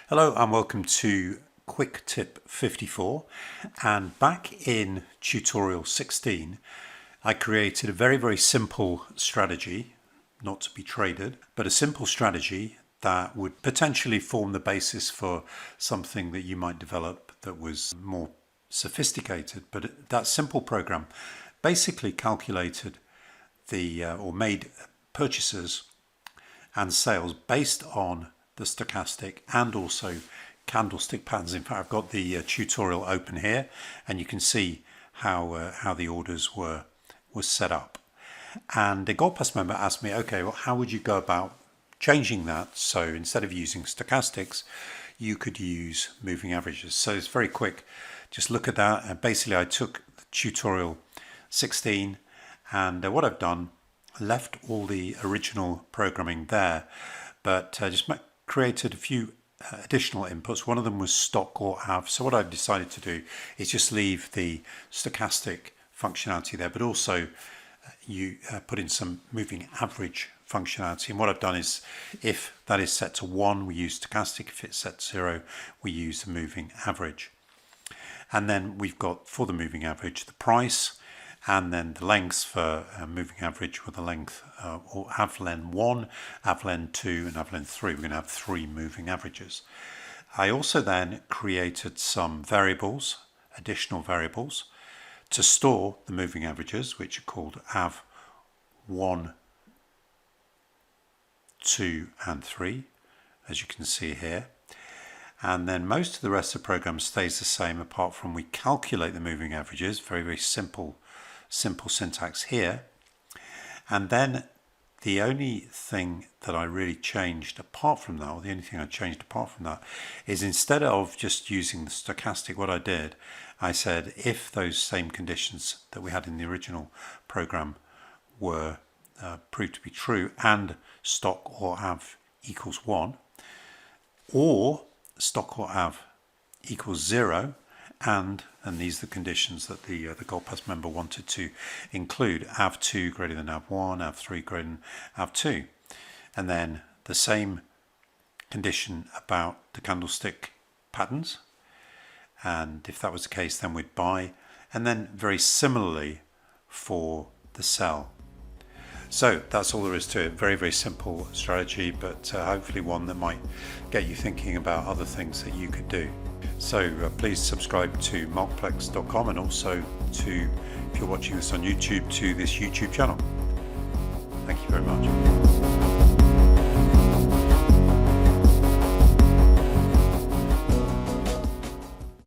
Hello and welcome to Quick Tip 54, and back in tutorial 16 I created a very simple strategy, not to be traded, but a simple strategy that would potentially form the basis for something that you might develop that was more sophisticated. But that simple program basically calculated or made purchases and sales based on the stochastic and also candlestick patterns. In fact, I've got the tutorial open here, and you can see how the orders were set up. And a Gold Pass member asked me, okay, well, how would you go about changing that? So instead of using stochastics, you could use moving averages. So it's very quick. Just look at that. And basically, I took the tutorial 16, and what I've done, left all the original programming there, but just created a few additional inputs. One of them was stock or av. So what I've decided to do is just leave the stochastic functionality there, but also you put in some moving average functionality. And what I've done is, if that is set to 1, we use stochastic. If it's set to 0, we use the moving average. And then we've got, for the moving average, the price, and then the lengths for moving average with the length or avlen 1, avlen 2 and avlen 3. We're going to have 3 moving averages. I also then created some variables, additional variables, to store the moving averages, which are called av1, 2 and 3, as you can see here. And then most of the rest of the program stays the same, apart from we calculate the moving averages. Very simple syntax here. And then the only thing that I really changed apart from that, or the only thing I changed apart from that, is instead of just using the stochastic, what I did, I said if those same conditions that we had in the original program were proved to be true, and stock or av equals 1, or stock or av equals 0, and these are the conditions that the Gold Pass member wanted to include: av2 greater than av1, av3 greater than av2, and then the same condition about the candlestick patterns, and if that was the case, then we'd buy, and then very similarly for the sell. So that's all there is to it. Very simple strategy, but hopefully one that might get you thinking about other things that you could do. So please subscribe to markplex.com, and also to, if you're watching this on YouTube, to this YouTube channel. Thank you very much.